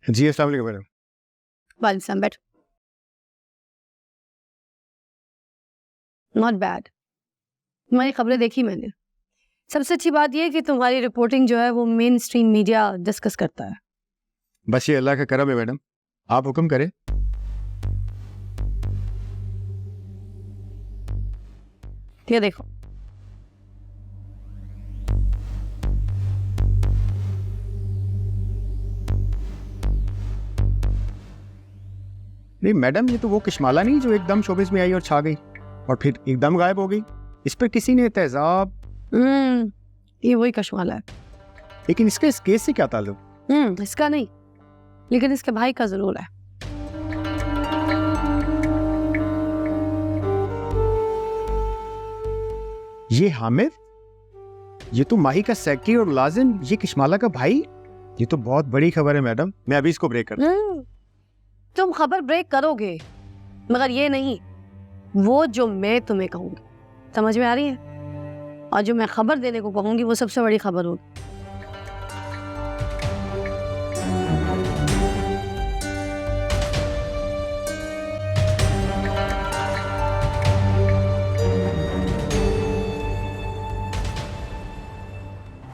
जी अस्सलाम वालेकुम मैडम। वालेकुम, बैठ। नॉट बैड, तुम्हारी खबरें देखी मैंने। सबसे अच्छी बात यह है कि तुम्हारी रिपोर्टिंग जो है वो मेन स्ट्रीम मीडिया डिस्कस करता है। बस ये अल्लाह का करम है मैडम, आप हुक्म करें। ये देखो, नहीं मैडम, ये तो वो कश्माला नहीं जो एकदम शोबिस में आई और छा गई और फिर एकदम गायब हो गई। इस पर किसी ने तेजाब। ये वही कश्माला है। लेकिन इसका इस केस से क्या ताल्लुक? इसका नहीं, लेकिन इसके भाई का जरूर है। ये हामिद, ये तो माही का सेक्रेटरी और मुलाजिम, ये कश्माला का भाई। ये तो बहुत बड़ी खबर है मैडम, मैं अभी इसको ब्रेक करता हूं। तुम खबर ब्रेक करोगे, मगर ये नहीं वो जो मैं तुम्हें कहूंगी। समझ में आ रही है? और जो मैं खबर देने को कहूंगी वो सबसे बड़ी खबर होगी।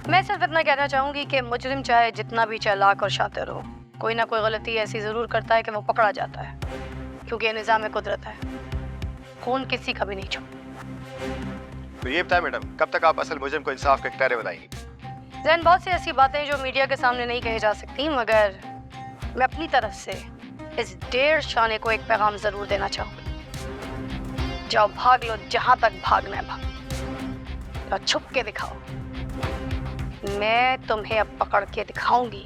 मैं सिर्फ इतना कहना चाहूंगी कि मुजरिम चाहे जितना भी चालाक और शातिर हो, कोई ना कोई गलती ऐसी जरूर करता है कि वो पकड़ा जाता है, क्योंकि ये निज़ाम कुदरत है। खून किसी का भी नहीं छूटता। तो ये बताएं मैडम, कब तक आप असल मुजरिम को इंसाफ के इख्तियार बताएंगी? जैन, बहुत सी ऐसी बातें जो मीडिया के सामने नहीं कही जा सकती, मगर मैं अपनी तरफ से इस ढेर शाने को एक पैगाम जरूर देना चाहूंगी। जाओ भाग लो, जहां तक भागना है भाग, और छुप के दिखाओ। मैं तुम्हें अब पकड़ के दिखाऊंगी,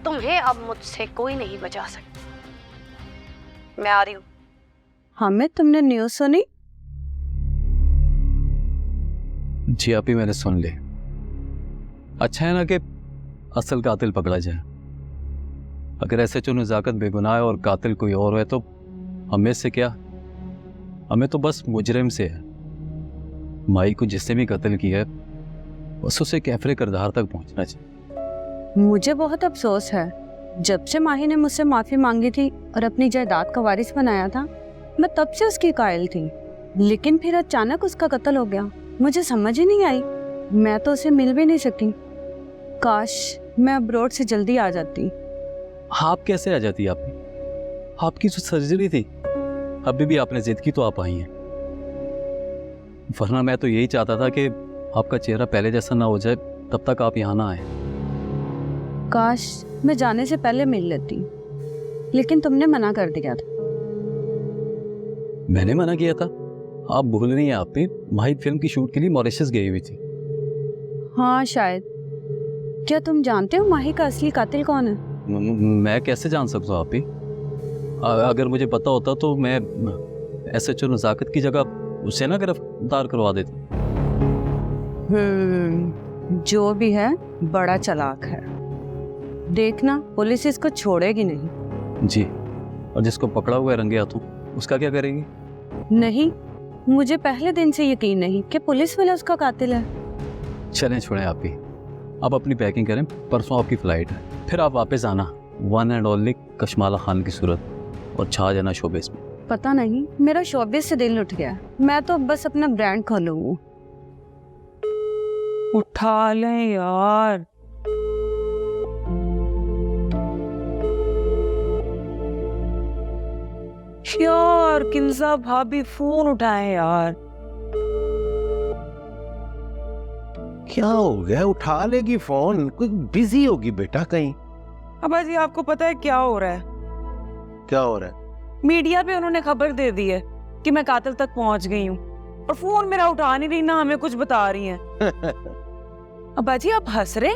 तुम्हें अब मुझसे कोई नहीं बचा सकता। मैं आ रही हूँ। हामिद, तुमने न्यूज़ सुनी? जी आप ही, मैंने सुन ली। अच्छा है ना कि असल कातिल पकड़ा जाए। अगर ऐसे जो नज़ाकत बेगुनाह है और कातिल कोई और है तो हमें से क्या, हमें तो बस मुजरिम से है। माई को जिसने भी कत्ल किया है बस उसे कैफरे करदार तक पहुंचना चाहिए। मुझे बहुत अफसोस है, जब से माही ने मुझसे माफ़ी मांगी थी और अपनी जायदाद का वारिस बनाया था, मैं तब से उसकी कायल थी। लेकिन फिर अचानक उसका कत्ल हो गया, मुझे समझ ही नहीं आई। मैं तो उसे मिल भी नहीं सकती। काश मैं अब्रोड से जल्दी आ जाती। आप कैसे आ जाती? आपकी जो सर्जरी थी, अभी भी आपने जिद की तो आप आई हैं। वरना मैं तो यही चाहता था कि आपका चेहरा पहले जैसा ना हो जाए, तब तक आप यहाँ ना आए। काश मैं जाने से पहले मिल लेती, लेकिन तुमने मना कर दिया था। मैंने मना किया था? आप भूल रही हैं, आप भी माही फिल्म की शूट के लिए मॉरिशस गई हुई थी। हाँ शायद। क्या तुम जानते हो माही का असली कातिल कौन है? मैं कैसे जान सकता हूँ आप ही? अगर मुझे पता होता तो मैं SHO नज़ाकत की जगह उसे ना गिरफ्तार करवा देता। जो भी है बड़ा चालाक है। देखना पुलिस इसको छोड़ेगी नहीं। जी, और जिसको पकड़ा हुआ है रंगे हाथों, उसका क्या करेंगे? नहीं, मुझे पहले दिन से यकीन नहीं कि पुलिस वाला उसका कातिल है। चलें छोड़ें आप ही, आप अपनी पैकिंग करें, परसों आपकी फ्लाइट है। फिर आप वापस आना, वन एंड ओनली कश्माला खान की सूरत, और छा जाना शोबिस में। पता नहीं, मेरा शोबिस से दिल उठ गया। मैं तो बस अपना ब्रांड खोलूंगी। उठा लें यार। यार किंजा भाभी फोन उठाए यार। क्या हो गया? उठा लेगी फोन, कोई बिजी होगी बेटा कहीं। अब जी आपको पता है क्या हो रहा है? क्या हो रहा है? मीडिया पे उन्होंने खबर दे दी है कि मैं कातिल तक पहुंच गई हूँ, और फोन मेरा उठा नहीं रही, ना हमें कुछ बता रही हैं। अब्बा जी आप हंस रहे?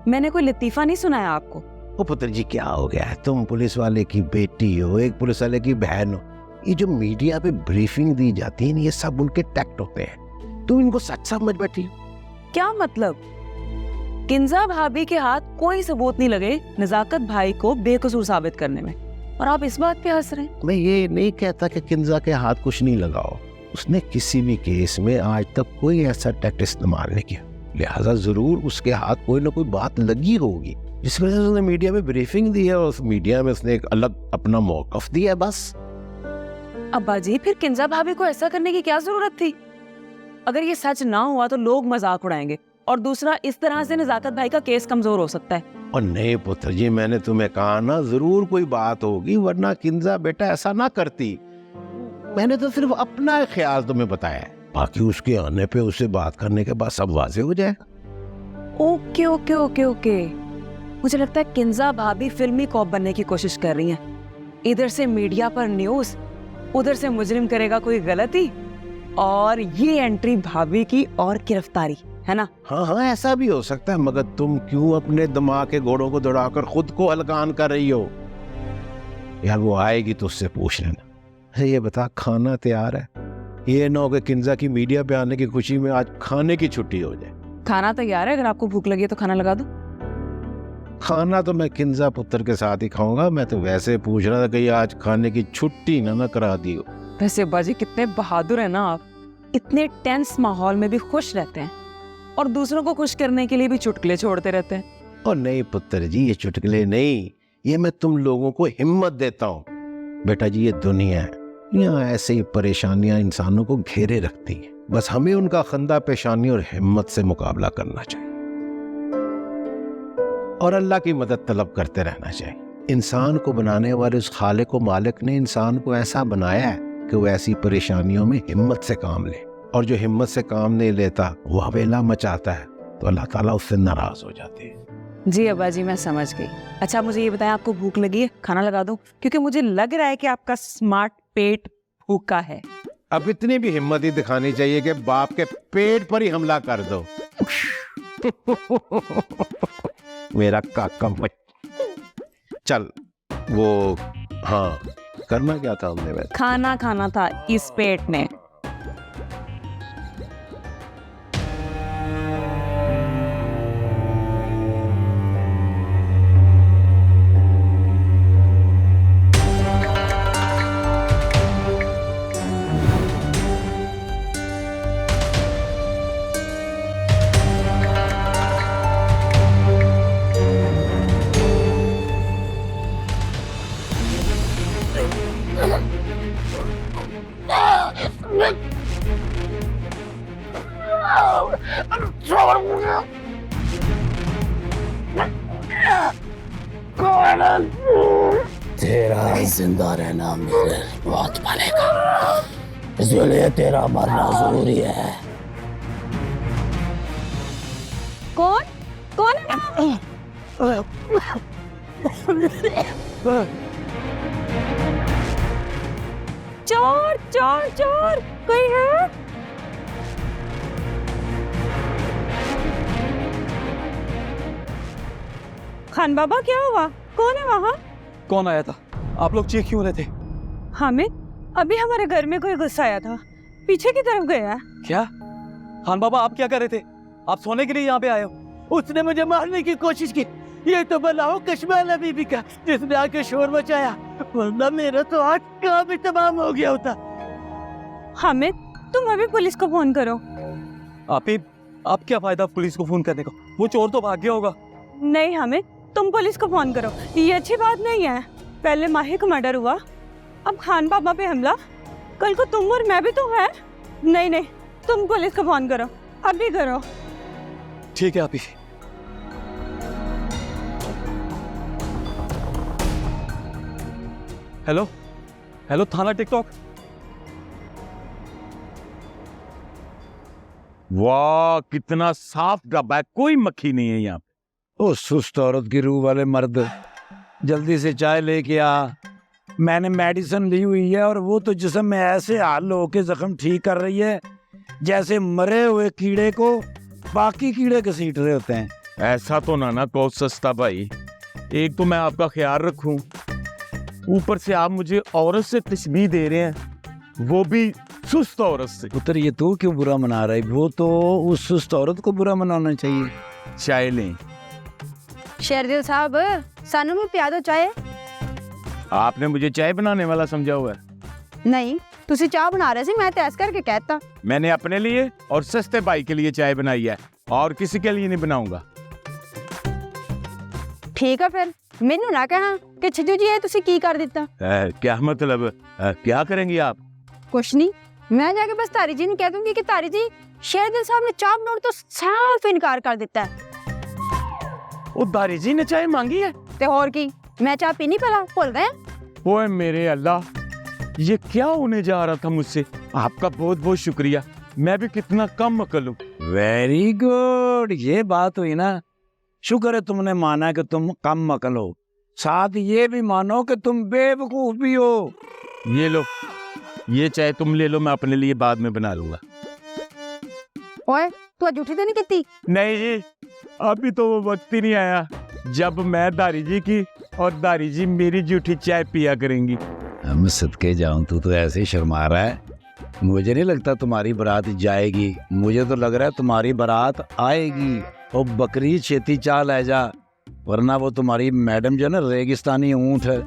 मैंने कोई लतीफा नहीं सुनाया आपको? ओ पुत्र जी, क्या हो गया है? तुम पुलिस वाले की बेटी हो, एक पुलिस वाले की बहन हो। ये जो मीडिया पे ब्रीफिंग दी जाती है, ये सब उनके टैक्ट होते हैं। तुम इनको सच समझ बैठी हो। क्या मतलब? किंजा भाभी के हाथ कोई सबूत नहीं लगे नजाकत भाई को बेकसूर साबित करने में, और आप इस बात पे हंस रहे हैं? मैं ये नहीं कहता कि किंजा के हाथ कुछ नहीं लगाओ। उसने किसी भी केस में आज तक कोई ऐसा टैक्ट इस्तेमाल नहीं किया, लिहाजा जरूर उसके हाथ कोई ना कोई बात लगी होगी। जिस वजह से उसने मीडिया में ब्रीफिंग दी है और उस मीडिया में उसने एक अलग अपना मौकफ दिया है बस। अब्बा जी फिर किंजा भाभी को ऐसा करने की क्या जरूरत थी? अगर ये सच ना हुआ तो लोग मजाक उड़ाएंगे, और दूसरा इस तरह से नजाकत भाई का केस कमजोर हो सकता है। और नहीं पुत्र जी, मैंने तुम्हें कहा ना जरूर कोई बात होगी, वरना किंजा बेटा ऐसा ना करती। मैंने तो सिर्फ अपना ख्याल तुम्हें बताया है, बाकी उसके आने पे उससे बात करने के बाद सब वाजे हो जाएगा। ओके ओके ओके ओके, मुझे लगता है किंजा भाभी फिल्मी कॉप बनने की कोशिश कर रही हैं। इधर से मीडिया पर न्यूज, उधर से मुजरिम करेगा कोई गलती, और ये एंट्री भाभी की और गिरफ्तारी, है ना? हाँ हाँ, ऐसा भी हो सकता है, मगर तुम क्यों अपने दिमाग के घोड़ों को दौड़ाकर खुद को हलकान कर रही हो? यार वो आएगी तो उससे पूछ लेना। ये बता, खाना तैयार है? ये ना हो कि किंजा की मीडिया पे आने की खुशी में आज खाने की छुट्टी हो जाए। खाना तैयार है, अगर आपको भूख लगी है तो खाना लगा दो। खाना तो मैं किंजा पुत्र के साथ ही खाऊंगा, मैं तो वैसे पूछ रहा था कि आज खाने की छुट्टी ना करा दियो। वैसे अब्बा जी कितने बहादुर है ना आप, इतने टेंस माहौल में भी खुश रहते हैं और दूसरों को खुश करने के लिए भी चुटकुले छोड़ते रहते हैं। और नहीं पुत्र जी, ये चुटकुले नहीं, ये मैं तुम लोगों को हिम्मत देता हूँ। बेटा जी, ये दुनिया है, यहाँ ऐसे ही परेशानियां इंसानों को घेरे रखती हैं, बस हमें उनका खंदा पेशानी और हिम्मत से मुकाबला करना चाहिए और अल्लाह की मदद तलब करते रहना चाहिए। इंसान को बनाने वाले उस खालिक को मालिक ने इंसान को ऐसा बनाया है कि वो ऐसी परेशानियों में हिम्मत से काम ले, और जो हिम्मत से काम नहीं लेता वो हवेला मचाता है तो अल्लाह ताला उससे नाराज हो जाते हैं। जी अब्बा जी, मैं समझ गई। अच्छा मुझे ये बताएं, आपको भूख लगी है? खाना लगा दूं? क्योंकि मुझे लग रहा है कि आपका स्मार्ट पेट भूखा है। अब इतनी भी हिम्मत ही दिखानी चाहिए कि बाप के पेट पर ही हमला कर दो। मेरा काका चल, वो हाँ, करना क्या था हमने? वैसे खाना खाना था इस पेट ने। तेरा जिंदा रहना मेरे बहुत पड़ेगा, इसलिए तेरा मरना जरूरी है। कौन कौन है? चोर चोर चोर, कोई है? खान बाबा, क्या हुआ? कौन है वहाँ? कौन आया था? आप लोग चीख क्यों रहे थे? हामिद, अभी हमारे घर में कोई गुस्सा आया था, पीछे की तरफ गया। क्या खान बाबा, आप क्या कर रहे थे? आप सोने के लिए यहाँ पे आए हो? उसने मुझे मारने की कोशिश की। ये तो बनाओ कश्मीर बीबी का, जिसने आके शोर मचाया, वरना मेरा तो आज काम भी तमाम हो गया होता। हामिद, तुम अभी पुलिस को फोन करो। आप क्या फायदा पुलिस को फोन करने का? वो चोर तो भाग गया होगा। नहीं हामिद, तुम पुलिस को फोन करो, ये अच्छी बात नहीं है। पहले माही का मर्डर हुआ, अब खान बाबा पे हमला, कल को तुम और मैं भी तो है। नहीं नहीं, तुम पुलिस को फोन करो, अभी करो। ठीक है आपी। हेलो हेलो, थाना टिकटॉक। वाह, कितना साफ डब्बा है, कोई मक्खी नहीं है यहाँ पे। ओ सुस्त औरत की रूह वाले मर्द, जल्दी से चाय लेके आ। मैंने मेडिसिन ली हुई है और वो तो जिस्म में ऐसे हाल होके जख्म ठीक कर रही है जैसे मरे हुए कीड़े को बाकी कीड़े घसीट रहे होते हैं। ऐसा तो ना कहो सस्ता भाई, एक तो मैं आपका ख्याल रखूं, ऊपर से आप मुझे औरत से तशबीह दे रहे हैं, वो भी सुस्त औरत से। पुत्र, ये तू क्यों बुरा मना रहा है? वो तो उस सुस्त औरत को बुरा मनाना चाहिए। चाय लें। शेरदिल साहब, सानू में पिया दो चाय। आपने मुझे चाय बनाने वाला समझा हुआ है? नहीं, तुसी चाय बना रहे सी, मैं तो ऐस करके कहता। मैंने अपने लिए और सस्ते भाई के लिए चाय बनाई है, और किसी के लिए नहीं बनाऊंगा। ठीक है फिर मैनू ना कहना कि छज्जू जी ये तुसी की कर दिता। क्या मतलब? क्या करेंगी आप? कुछ नहीं, मैं जाके बस तारी जी ने कह दूंगी कि तारी जी शेरदिल साहब ने चाप नोट तो साफ इनकार कर दिता है। वो दारी जी ने चाय मांगी है? ते और की मैं चाह पी नहीं पला भूल गए। ओए मेरे अल्लाह, ये क्या होने जा रहा था मुझसे। आपका बहुत बहुत शुक्रिया, मैं भी कितना कम अकल हूँ। वेरी गुड, ये बात हुई ना। शुक्र है तुमने माना कि तुम कम अकल हो, साथ ये भी मानो कि तुम बेवकूफ भी हो। ये लो, ये चाय तुम ले लो, मैं अपने लिए बाद में बना लूंगा। ओए तू आज उठी तो नहीं किती? नहीं जी, अभी तो वो वक्त ही नहीं आया जब मैं दारी जी की और दारी जी मेरी जूठी चाय पिया करेंगी। हम सदके जाऊं, तू तो ऐसे ही शर्मा रहा है। मुझे नहीं लगता तुम्हारी बारात जाएगी, मुझे तो लग रहा है तुम्हारी बारात आएगी। और बकरी छेती चाल ले जा, वरना वो तुम्हारी मैडम जो है ना रेगिस्तानी ऊंट है,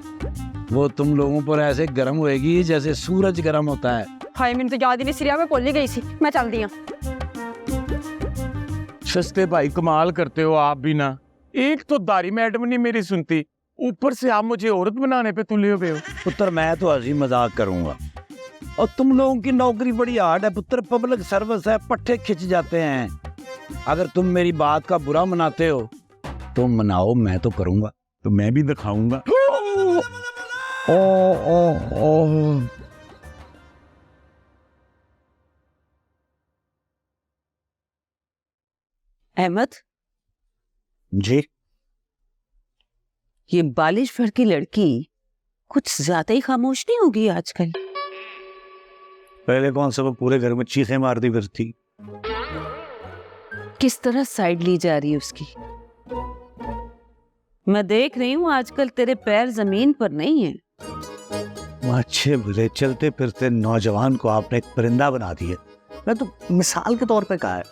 वो तुम लोगों पर ऐसे गर्म होएगी जैसे सूरज गर्म होता है। हाय मैंने तो याद ही नहीं, सिरिया में भूल ही गई सी। मैं चल दी। सस्ते भाई कमाल करते हो आप भी ना। एक तो दारी मैडम नहीं मेरी सुनती, ऊपर से आप मुझे औरत बनाने पे तुले हुए हो। पुत्र मैं तो हंसी मजाक करूंगा, और तुम लोगों की नौकरी बड़ी हार्ड है पुत्र, पब्लिक सर्विस है, पट्टे खिंच जाते हैं। अगर तुम मेरी बात का बुरा मनाते हो तो मनाओ, मैं तो करूंगा, तो मैं भी दिखाऊंगा। अहमद, जी ये बालिश भर की लड़की कुछ ज्यादा ही खामोश नहीं होगी आजकल? पहले कौन सा वो पूरे घर में चीखें मारती फिरती। किस तरह साइड ली जा रही है उसकी। मैं देख रही हूँ आजकल तेरे पैर जमीन पर नहीं है। अच्छे बुरे चलते फिरते नौजवान को आपने एक परिंदा बना दिया। मैं तो मिसाल के तौर पे कहा है।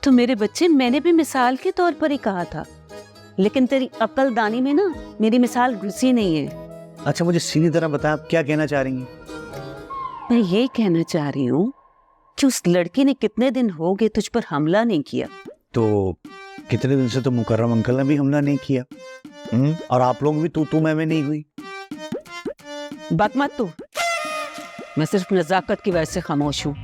तो मेरे बच्चे, मैंने भी मिसाल के तौर पर ही कहा था, लेकिन तेरी अक्लदानी में ना मेरी मिसाल घुसी नहीं है। अच्छा मुझे सीधी तरह बता, आप क्या कहना चाह रही हैं? मैं ये कहना चाह रही हूँ कि उस लड़की ने कितने दिन हो गए तुझ पर हमला नहीं किया। तो कितने दिन से तो मुकर्रम अंकल ने भी हमला नहीं किया, और आप लोग भी तू मैं नहीं हुई। बात मत तू, मैं सिर्फ नजाकत की वजह से खामोश हूँ,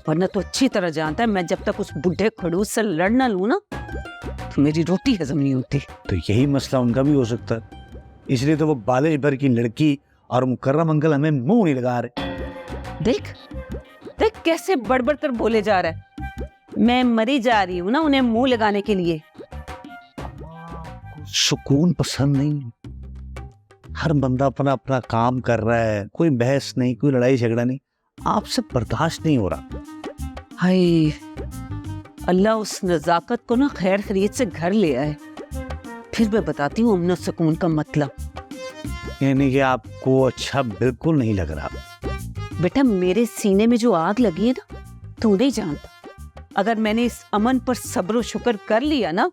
वरना तो अच्छी तरह जानता है मैं जब तक उस बुढ़े खड़ूस से लड़ ना लूँ ना तो मेरी रोटी हजम नहीं होती। तो यही मसला उनका भी हो सकता है, इसलिए तो वो बालिश भर की लड़की और मुकर्रम अंकल हमें मुंह नहीं लगा रहे। देख देख कैसे बड़बड़ कर बोले जा रहा है। मैं मरी जा रही हूँ ना उन्हें मुंह लगाने के लिए। सुकून पसंद नहीं, हर बंदा अपना अपना काम कर रहा है, कोई बहस नहीं, कोई लड़ाई झगड़ा नहीं, आपसे बर्दाश्त नहीं हो रहा। हाय अल्लाह उस नजाकत को ना खैर खरीद से घर ले आए, फिर मैं बताती हूँ अमन सुकून का मतलब। यानी कि आपको अच्छा बिल्कुल नहीं लग रहा। बेटा मेरे सीने में जो आग लगी है ना तू नहीं जानता। अगर मैंने इस अमन पर सब्र शुक्र कर लिया ना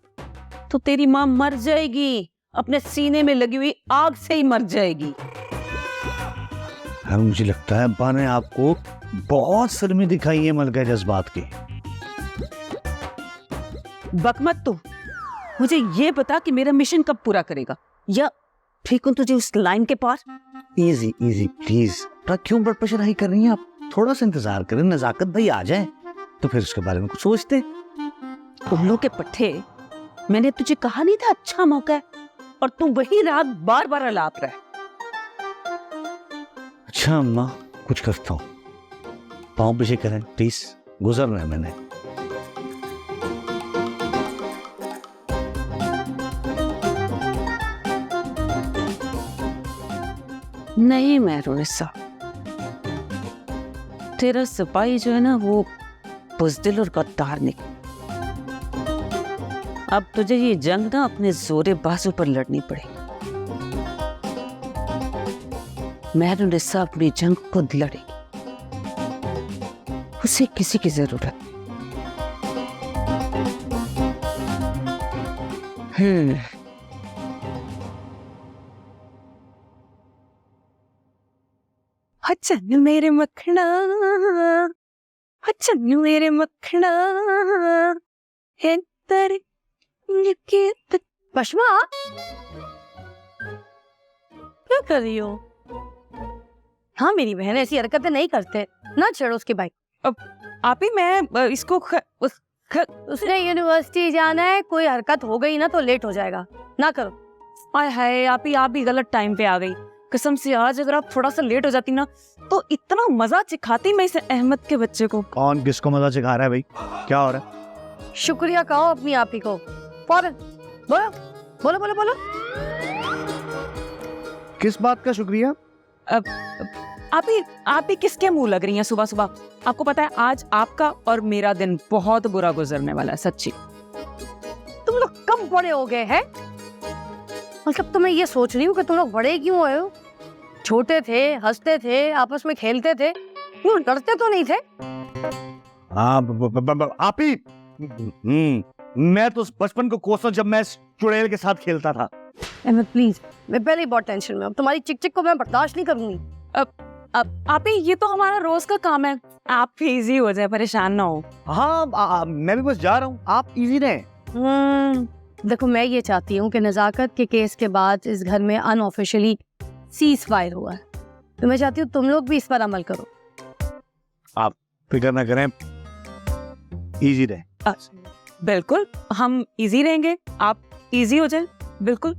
तो तेरी माँ मर जाएगी, अपने सीने में लगी हुई आग से ही मर जाएगी। हाँ, मुझे लगता है अब्बा ने आपको बहुत शर्मी दिखाई है मलका जज्बात की। बकमत तू, मुझे ये बता कि मेरा मिशन कब पूरा करेगा, या फेंकूं तुझे उस लाइन के पार। इजी इजी प्लीज, क्यों ब्लड प्रेशर हाई कर रही हैं आप? थोड़ा सा इंतजार करें, नजाकत भाई आ जाए तो फिर उसके बारे में कुछ सोचते। उल्लू के पट्टे, मैंने तुझे कहा नहीं था अच्छा मौका है, और तू वही रात बार बार अलाप रहा है। अच्छा अम्मा कुछ करता हूँ, पाँव पीछे करें प्लीज, गुजर रहा है मैंने। नहीं मेहरुनिसा, तेरा सिपाही जो है ना वो बुज़दिल और गद्दार निकला। अब तुझे ये जंग ना अपने जोरे बाजू पर लड़नी पड़ेगी। मेहरुनिसा अपनी जंग खुद लड़ेगी, उसे किसी की जरूरत नहीं। चन्नू मेरे मखना, चन्नू मेरे मखना है तेरे। बशमा क्या कर रही हो? हाँ, मेरी बहन ऐसी हरकतें नहीं करते ना, छेड़ो उसकी बाइक। आप ही मैं इसको उसने यूनिवर्सिटी जाना है, कोई हरकत हो गई ना तो लेट हो जाएगा, ना करो। आय हाय आप ही गलत टाइम पे आ गई। कसम से आज अगर आप थोड़ा सा लेट हो जाती ना तो इतना मजा सिखाती मैं इस अहमद के बच्चे को। कौन किसको मजा सिखा रहा है भाई? क्या हो रहा है? शुक्रिया कहो अपनी आप ही को। फौरन बोलो बोलो बोलो बोलो। किस बात का शुक्रिया? आप ही किसके मुंह लग रही हैं सुबह सुबह? आपको पता है आज आपका और मेरा दिन बहुत बुरा गुजरने वाला है, सच्ची। तुम लोग कब बड़े हो गए हैं? मतलब तो मैं ये सोच रही हूँ कि तुम लोग बड़े क्यों हुए हो? छोटे थे, हंसते थे, आपस में खेलते थे, क्यों डरते तो नहीं थे? हाँ आप ही। मैं तो बचपन को कोसा जब मैं चुड़ैल के साथ खेलता था। अहमद प्लीज, मैं पहले ही बहुत टेंशन में हूँ। अब तुम्हारी चिक चिक को मैं बर्दाश्त नहीं करूंगी। अब आप ही ये तो हमारा रोज का काम है, आप इजी हो जाए, परेशान ना हो। हाँ मैं भी बस जा रहा हूँ, आप इजी रहें। देखो मैं ये चाहती हूँ कि नजाकत के केस के बाद इस घर में अनऑफिशियली सीज फायर हुआ है, तो मैं चाहती हूँ तुम लोग भी इस पर अमल करो। आप फिक्र ना करें, इजी रहें। बिल्कुल हम इजी रहेंगे, आप इजी हो जाए। बिल्कुल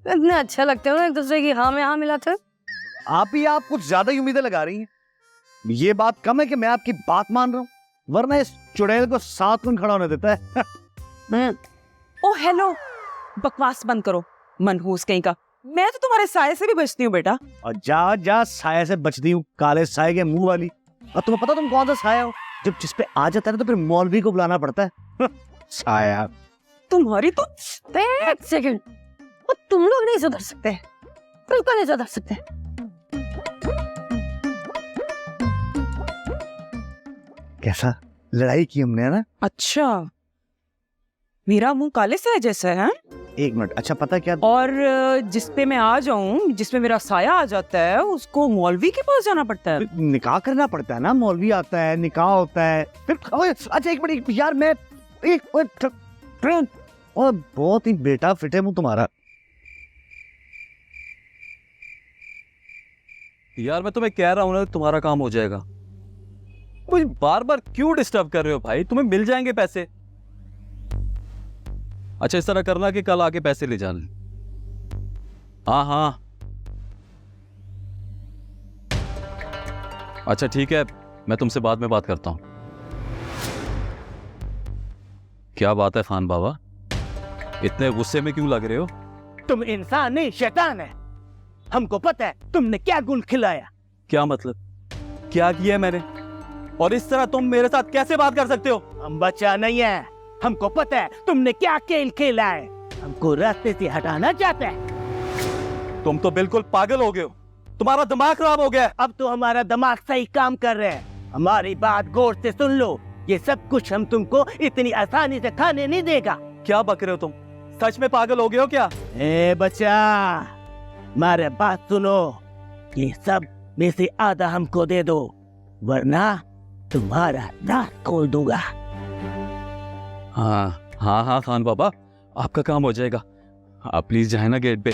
इतने अच्छा लगते हो ना एक दूसरे की हाँ में हाँ मिलाते हो। आप ही आप कुछ ज्यादा ही उम्मीदें लगा रही हैं। ये बात कम है कि मैं आपकी बात मान रहा हूँ, वरना इस चुड़ैल को 7 कौन खड़ा होने देता है? ओ हेलो, बकवास बंद करो मनहूस कहीं का। मैं तो तुम्हारे साये से भी बचती हूँ बेटा। और जा साया से बचती हूँ, काले साये के मुंह वाली। और तुम्हें पता तुम कौन सा साया हो? जब जिस पे आ जाता है तो फिर मौलवी को बुलाना पड़ता है। साया तुम्हारी तो एक सेकंड, तुम लोग नहीं सुधर सकते, बिल्कुल नहीं सुधर सकते। कैसा लड़ाई की हमने, है ना? अच्छा, मेरा मुंह काले साये जैसा है? एक मिनट, अच्छा पता क्या? और जिस पे मैं आ जाऊं, जिसमें मेरा साया आ जाता है, उसको मौलवी के पास जाना पड़ता है। निकाह करना पड़ता है ना, मौलवी आता है, निकाह होता है, फिर अच्छा एक मिनट यार, मैं और बहुत ही बेटा फिट है मुंह तुम्हारा। यार मैं तुम्हें कह रहा हूं ना तुम्हारा काम हो जाएगा। मुझे बार बार क्यों डिस्टर्ब कर रहे हो भाई? तुम्हें मिल जाएंगे पैसे। अच्छा इस तरह करना कि कल आके पैसे ले जाना। हाँ अच्छा ठीक है, मैं तुमसे बाद में बात करता हूं। क्या बात है खान बाबा, इतने गुस्से में क्यों लग रहे हो? तुम इंसान नहीं शैतान है। हमको पता है तुमने क्या गुल खिलाया। क्या मतलब? क्या किया मैंने? और इस तरह तुम मेरे साथ कैसे बात कर सकते हो? हम बच्चा नहीं है, हमको पता है तुमने क्या खेल खेला है। हमको रास्ते से हटाना चाहता है। तुम तो बिल्कुल पागल हो गए हो, तुम्हारा दिमाग खराब हो गया। अब तो हमारा दिमाग सही काम कर रहे हैं। हमारी बात गौर से सुन लो, ये सब कुछ हम तुमको इतनी आसानी से खाने नहीं देगा। क्या बक रहे हो तुम? सच में पागल हो गए हो क्या? ए बच्चा, हमारे बात सुनो, ये सब में से आधा हमको दे दो, वरना तुम्हारा दांत खोल दूंगा। हाँ खान बाबा, आपका काम हो जाएगा। आप प्लीज जाए ना गेट पे।